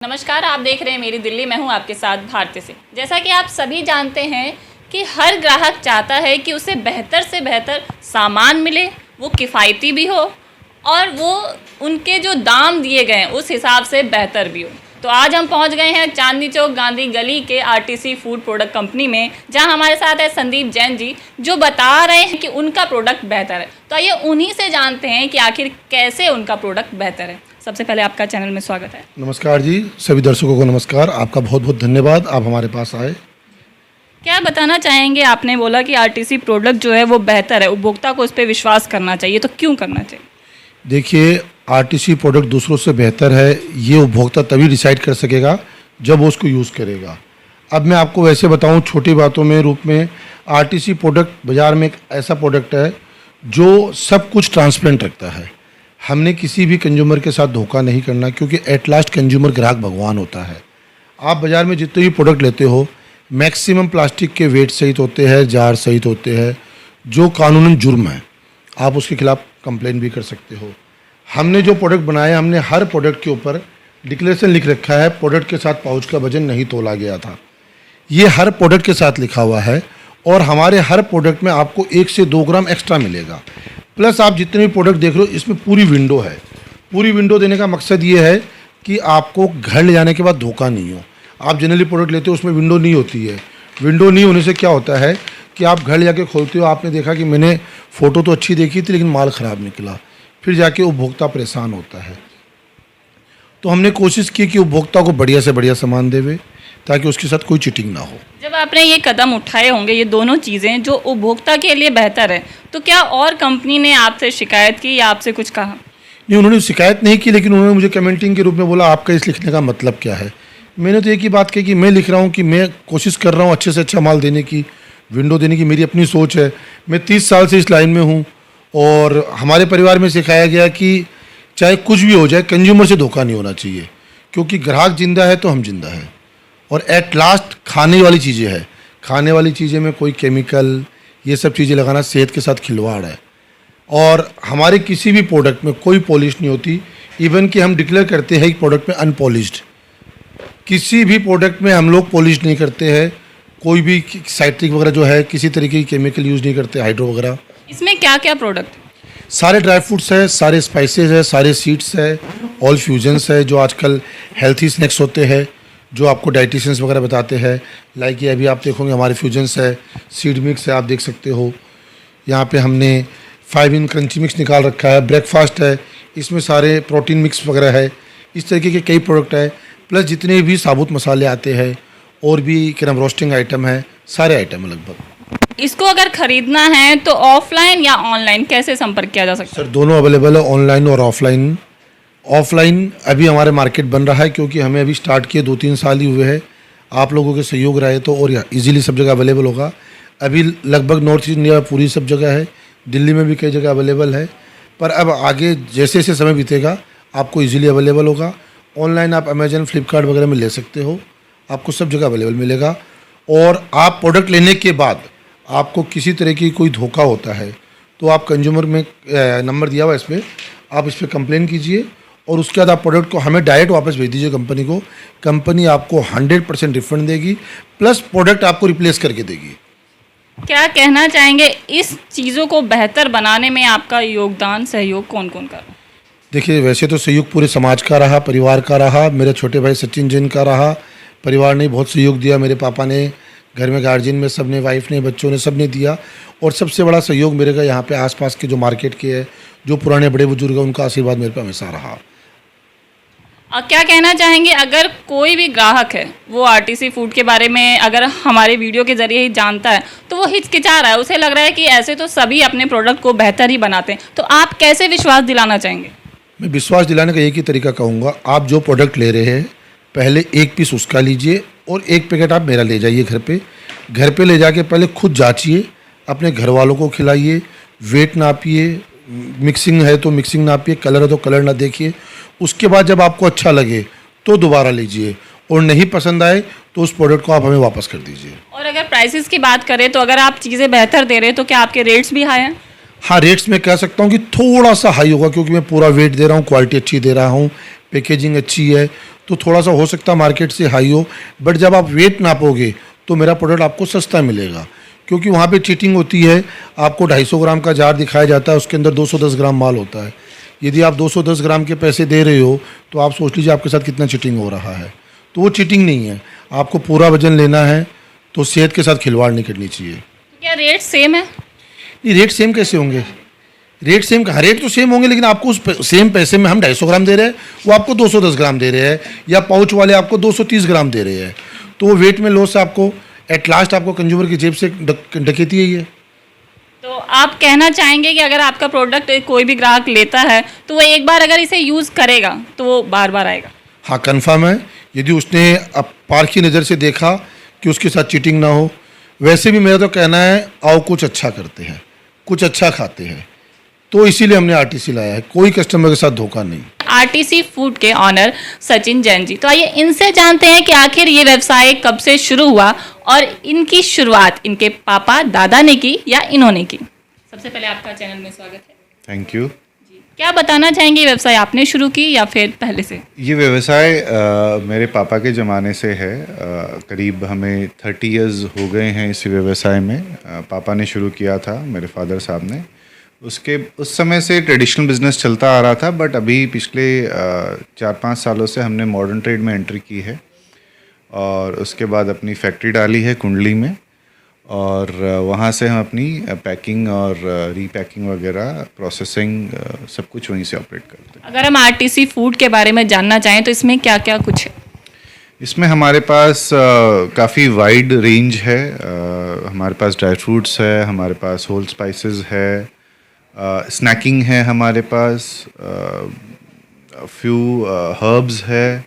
नमस्कार, आप देख रहे हैं मेरी दिल्ली। मैं हूं आपके साथ भारती सिंह। जैसा कि आप सभी जानते हैं कि हर ग्राहक चाहता है कि उसे बेहतर से बेहतर सामान मिले, वो किफ़ायती भी हो और वो उनके जो दाम दिए गए हैं उस हिसाब से बेहतर भी हो। तो आज हम पहुंच गए हैं चांदनी चौक गांधी गली के आरटीसी फूड प्रोडक्ट कंपनी में, जहां हमारे साथ है संदीप जैन जी, जो बता रहे हैं कि उनका प्रोडक्ट बेहतर है। तो आइए उन्हीं से जानते हैं कि आखिर कैसे उनका प्रोडक्ट बेहतर है। सबसे पहले आपका चैनल में स्वागत है। नमस्कार जी, सभी दर्शकों को नमस्कार। आपका बहुत बहुत धन्यवाद, आप हमारे पास आए। क्या बताना चाहेंगे, आपने बोला कि आरटीसी प्रोडक्ट जो है वो बेहतर है, उपभोक्ता को उस पर विश्वास करना चाहिए, तो क्यों करना चाहिए? देखिए, आरटीसी प्रोडक्ट दूसरों से बेहतर है, ये उपभोक्ता तभी डिसाइड कर सकेगा जब वो उसको यूज़ करेगा। अब मैं आपको वैसे बताऊं छोटी बातों में रूप में, आरटीसी प्रोडक्ट बाज़ार में एक ऐसा प्रोडक्ट है जो सब कुछ ट्रांसपेरेंट रखता है। हमने किसी भी कंज्यूमर के साथ धोखा नहीं करना, क्योंकि एट लास्ट कंज्यूमर ग्राहक भगवान होता है। आप बाज़ार में जितने भी प्रोडक्ट लेते हो मैक्सिमम प्लास्टिक के वेट सहित होते हैं, जार सहित होते हैं, जो कानूनन जुर्म है। आप उसके खिलाफ कंप्लेन भी कर सकते हो। हमने जो प्रोडक्ट बनाया, हमने हर प्रोडक्ट के ऊपर डिक्लेरेशन लिख रखा है, प्रोडक्ट के साथ पाउच का वजन नहीं तोला गया था। ये हर प्रोडक्ट के साथ लिखा हुआ है और हमारे हर प्रोडक्ट में आपको 1 से 2 ग्राम एक्स्ट्रा मिलेगा। प्लस आप जितने भी प्रोडक्ट देख रहे हो इसमें पूरी विंडो है। पूरी विंडो देने का मकसद ये है कि आपको घर ले जाने के बाद धोखा नहीं हो। आप जनरली प्रोडक्ट लेते हो उसमें विंडो नहीं होती है। विंडो नहीं होने से क्या होता है कि आप घर ले जाके खोलते हो, आपने देखा कि मैंने फ़ोटो तो अच्छी देखी थी लेकिन माल ख़राब निकला, फिर जाके उपभोक्ता परेशान होता है। तो हमने कोशिश की कि उपभोक्ता को बढ़िया से बढ़िया सामान देवे ताकि उसके साथ कोई चीटिंग ना हो। जब आपने ये कदम उठाए होंगे, ये दोनों चीज़ें जो उपभोक्ता के लिए बेहतर है, तो क्या और कंपनी ने आपसे शिकायत की या आपसे कुछ कहा? नहीं, उन्होंने शिकायत नहीं की, लेकिन उन्होंने मुझे कमेंटिंग के रूप में बोला आपका इस लिखने का मतलब क्या है। मैंने तो एक ही बात कही कि मैं लिख रहा हूँ कि मैं कोशिश कर रहा हूँ अच्छे से अच्छा माल देने की, विंडो देने की मेरी अपनी सोच है। मैं 30 साल से इस लाइन में हूँ और हमारे परिवार में सिखाया गया कि चाहे कुछ भी हो जाए कंज्यूमर से धोखा नहीं होना चाहिए, क्योंकि ग्राहक जिंदा है तो हम जिंदा हैं। और एट लास्ट खाने वाली चीज़ें हैं, खाने वाली चीज़ें में कोई केमिकल ये सब चीज़ें लगाना सेहत के साथ खिलवाड़ है। और हमारे किसी भी प्रोडक्ट में कोई पॉलिश नहीं होती। इवन कि हम डिक्लेयर करते हैं कि प्रोडक्ट में अनपॉलिश्ड, किसी भी प्रोडक्ट में हम लोग पॉलिश नहीं करते हैं। कोई भी साइट्रिक वगैरह जो है किसी तरीके की केमिकल यूज़ नहीं करते, हाइड्रो वगैरह। इसमें क्या क्या प्रोडक्ट? सारे ड्राई फ्रूट्स है, सारे स्पाइसेस है, सारे सीड्स है, ऑल फ्यूजन्स है, जो आजकल हेल्थी स्नैक्स होते हैं जो आपको डाइटिशियंस वगैरह बताते हैं। लाइक ये अभी आप देखोगे हमारे फ्यूजन्स है, सीड मिक्स है, आप देख सकते हो। यहाँ पे हमने 5 इन क्रंची मिक्स निकाल रखा है, ब्रेकफास्ट है, इसमें सारे प्रोटीन मिक्स वगैरह है। इस तरीके के कई प्रोडक्ट है। प्लस जितने भी साबुत मसाले आते हैं और भी क्रम रोस्टिंग आइटम है, सारे आइटम है लगभग। इसको अगर खरीदना है तो ऑफलाइन या ऑनलाइन कैसे संपर्क किया जा सकता है? सर दोनों अवेलेबल है, ऑनलाइन और ऑफलाइन। ऑफलाइन अभी हमारे मार्केट बन रहा है, क्योंकि हमें अभी स्टार्ट किए 2-3 साल ही हुए हैं। आप लोगों के सहयोग रहे तो और इजीली सब जगह अवेलेबल होगा। अभी लगभग नॉर्थ ईस्ट इंडिया पूरी सब जगह है, दिल्ली में भी कई जगह अवेलेबल है। पर अब आगे जैसे जैसे समय बीतेगा आपको इजीली अवेलेबल होगा। ऑनलाइन आप अमेजन, फ्लिपकार्ट वगैरह में ले सकते हो, आपको सब जगह अवेलेबल मिलेगा। और आप प्रोडक्ट लेने के बाद आपको किसी तरह की कोई धोखा होता है तो आप कंज्यूमर में नंबर दिया हुआ इस पर, आप इस पर कंप्लेन कीजिए और उसके बाद आप प्रोडक्ट को हमें डायरेक्ट वापस भेज दीजिए कंपनी को। कंपनी आपको 100% रिफंड देगी, प्लस प्रोडक्ट आपको रिप्लेस करके देगी। क्या कहना चाहेंगे, इस चीज़ों को बेहतर बनाने में आपका योगदान, सहयोग कौन कौन कर रहा है? देखिए, वैसे तो सहयोग पूरे समाज का रहा, परिवार का रहा, मेरे छोटे भाई सचिन जैन का रहा। परिवार ने बहुत सहयोग दिया, मेरे पापा ने, घर में गार्जियन में सब ने, वाइफ ने, बच्चों ने, सब ने दिया। और सबसे बड़ा सहयोग मेरे का यहाँ पे आसपास के जो मार्केट के है, जो पुराने बड़े बुजुर्ग हैं, उनका आशीर्वाद मेरे पे हमेशा रहा। क्या कहना चाहेंगे, अगर कोई भी ग्राहक है वो आरटीसी फूड के बारे में अगर हमारे वीडियो के जरिए ही जानता है तो वो हिचकिचा रहा है, उसे लग रहा है कि ऐसे तो सभी अपने प्रोडक्ट को बेहतर ही बनाते हैं, तो आप कैसे विश्वास दिलाना चाहेंगे? मैं विश्वास दिलाने का एक ही तरीका कहूँगा, आप जो प्रोडक्ट ले रहे हैं पहले 1 पीस उसका लीजिए और 1 पैकेट आप मेरा ले जाइए घर पे। घर पे ले जाके पहले खुद जांचिए, अपने घर वालों को खिलाइए, वेट नापिए, मिक्सिंग है तो मिक्सिंग नापिए, कलर है तो कलर ना देखिए। उसके बाद जब आपको अच्छा लगे तो दोबारा लीजिए, और नहीं पसंद आए तो उस प्रोडक्ट को आप हमें वापस कर दीजिए। और अगर प्राइसेस की बात करें तो अगर आप चीज़ें बेहतर दे रहे हैं तो क्या आपके रेट्स भी हाई हैं? हाँ, रेट्स में कह सकता हूँ कि थोड़ा सा हाई होगा, क्योंकि मैं पूरा वेट दे रहा हूँ, क्वालिटी अच्छी दे रहा हूँ, पैकेजिंग अच्छी है, तो थोड़ा सा हो सकता है मार्केट से हाई हो, बट जब आप वेट नापोगे तो मेरा प्रोडक्ट आपको सस्ता मिलेगा, क्योंकि वहाँ पे चीटिंग होती है। आपको 250 ग्राम का जार दिखाया जाता है, उसके अंदर 210 ग्राम माल होता है। यदि आप 210 ग्राम के पैसे दे रहे हो तो आप सोच लीजिए आपके साथ कितना चीटिंग हो रहा है। तो वो चीटिंग नहीं है, आपको पूरा वजन लेना है, तो सेहत के साथ खिलवाड़ नहीं करनी चाहिए। क्या रेट सेम है? नहीं, रेट सेम कैसे होंगे? रेट सेम कहाँ, रेट तो सेम होंगे, लेकिन आपको उस सेम पैसे में हम 250 ग्राम दे रहे हैं, वो आपको 210 ग्राम दे रहे हैं, या पाउच वाले आपको 230 ग्राम दे रहे हैं। तो वो वेट में लॉस आपको एट लास्ट आपको कंज्यूमर की जेब से डकैती है ये। तो आप कहना चाहेंगे कि अगर आपका प्रोडक्ट कोई भी ग्राहक लेता है तो वो एक बार अगर इसे यूज़ करेगा तो वो बार बार आएगा? हाँ, कन्फर्म है। यदि उसने अब पारखी नज़र से देखा कि उसके साथ चीटिंग ना हो। वैसे भी मेरा तो कहना है, आओ कुछ अच्छा करते हैं, कुछ अच्छा खाते हैं, तो इसीलिए हमने आरटीसी लाया है, कोई कस्टमर के साथ धोखा नहीं। आरटीसी फूड के ऑनर सचिन जैन जी, तो आइए इनसे जानते हैं कि आखिर ये व्यवसाय कब से शुरू हुआ और इनकी शुरुआत इनके पापा दादा ने की या इन्होंने की। सबसे पहले आपका चैनल में स्वागत है। Thank you. क्या बताना चाहेंगे, ये व्यवसाय आपने शुरू की या फिर पहले से? ये व्यवसाय मेरे पापा के ज़माने से है। करीब हमें 30 इयर्स हो गए हैं इस व्यवसाय में। पापा ने शुरू किया था, मेरे फादर साहब ने। उस समय से ट्रेडिशनल बिजनेस चलता आ रहा था, बट अभी पिछले 4-5 सालों से हमने मॉडर्न ट्रेड में एंट्री की है, और उसके बाद अपनी फैक्ट्री डाली है कुंडली में, और वहाँ से हम अपनी पैकिंग और रीपैकिंग वगैरह प्रोसेसिंग सब कुछ वहीं से ऑपरेट करते हैं। अगर हम आरटीसी फूड के बारे में जानना चाहें तो इसमें क्या क्या कुछ है? इसमें हमारे पास काफ़ी वाइड रेंज है। हमारे पास ड्राई फ्रूट्स है, हमारे पास होल स्पाइसेस है, स्नैकिंग है, हमारे पास फ्यू हर्ब्स है।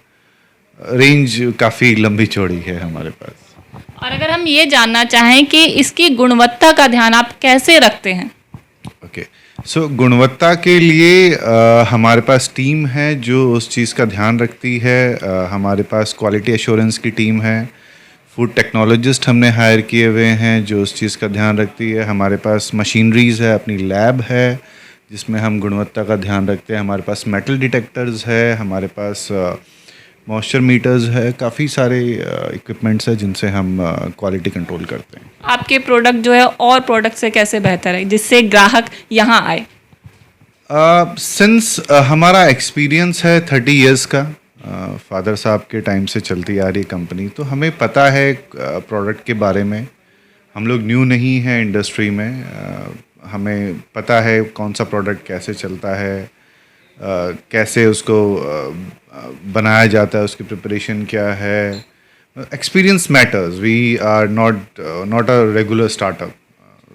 रेंज काफ़ी लंबी चौड़ी है हमारे पास। और अगर हम ये जानना चाहें कि इसकी गुणवत्ता का ध्यान आप कैसे रखते हैं? ओके, सो गुणवत्ता के लिए हमारे पास टीम है जो उस चीज़ का ध्यान रखती है। हमारे पास क्वालिटी एश्योरेंस की टीम है, फूड टेक्नोलॉजिस्ट हमने हायर किए हुए हैं जो उस चीज़ का ध्यान रखती है। हमारे पास मशीनरीज़ है, अपनी लैब है जिसमें हम गुणवत्ता का ध्यान रखते हैं। हमारे पास मेटल डिटेक्टर्स है, हमारे पास मॉइस्चर मीटर्स है, काफ़ी सारे इक्विपमेंट्स है जिनसे हम क्वालिटी कंट्रोल करते हैं। आपके प्रोडक्ट जो है और प्रोडक्ट से कैसे बेहतर है जिससे ग्राहक यहाँ आए? सिंस हमारा एक्सपीरियंस है 30 इयर्स का, फादर साहब के टाइम से चलती आ रही कंपनी, तो हमें पता है प्रोडक्ट के बारे में। हम लोग न्यू नहीं हैं इंडस्ट्री में। हमें पता है कौन सा प्रोडक्ट कैसे चलता है, कैसे उसको बनाया जाता है, उसकी प्रिपरेशन क्या है। Experience matters. We are not a regular startup,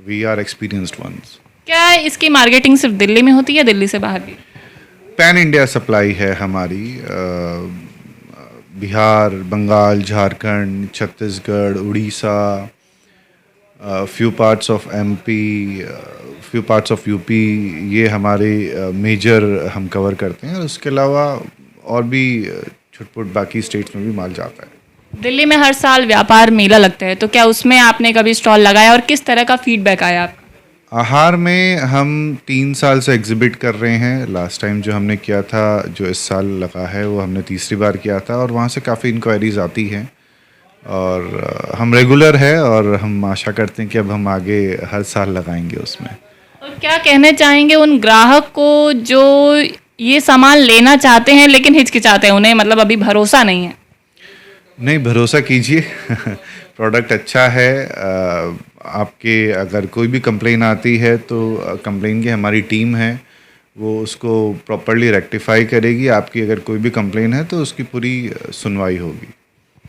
we are experienced ones. क्या इसकी मार्केटिंग सिर्फ दिल्ली में होती है या दिल्ली से बाहर भी? पैन इंडिया सप्लाई है हमारी। Bihar, Bengal, Jharkhand, Chhattisgarh, Orissa, few parts of MP, few parts of UP, ये हमारे मेजर हम कवर करते हैं। और उसके अलावा और भी छुटपुट बाकी स्टेट्स में भी माल जाता है। दिल्ली में हर साल व्यापार मेला लगता है, तो क्या उसमें आपने कभी स्टॉल लगाया और किस तरह का फीडबैक आया आपका? आहार में हम 3 साल से एग्जिबिट कर रहे हैं। लास्ट टाइम जो हमने किया था, जो इस साल लगा है, वो हमने तीसरी बार किया था, और वहाँ से काफ़ी इंक्वायरीज आती हैं, और हम रेगुलर है, और हम आशा करते हैं कि अब हम आगे हर साल लगाएंगे उसमें। और क्या कहना चाहेंगे उन ग्राहक को जो ये सामान लेना चाहते हैं लेकिन हिचकिचाते हैं, उन्हें मतलब अभी भरोसा नहीं है? नहीं, भरोसा कीजिए। प्रोडक्ट अच्छा है। आपके अगर कोई भी कंप्लेन आती है तो कंप्लेन की हमारी टीम है, वो उसको प्रॉपर्ली रेक्टिफाई करेगी। आपकी अगर कोई भी कंप्लेन है तो उसकी पूरी सुनवाई होगी।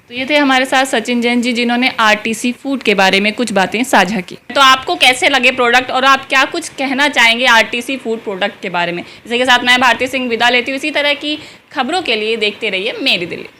तो ये थे हमारे साथ सचिन जैन जी जिन्होंने आरटीसी फूड के बारे में कुछ बातें साझा की। तो आपको कैसे लगे प्रोडक्ट और आप क्या कुछ कहना चाहेंगे आरटीसी फूड प्रोडक्ट के बारे में? इसी के साथ मैं भारती सिंह विदा लेती हूँ। इसी तरह की खबरों के लिए देखते रहिए मेरी दिल्ली।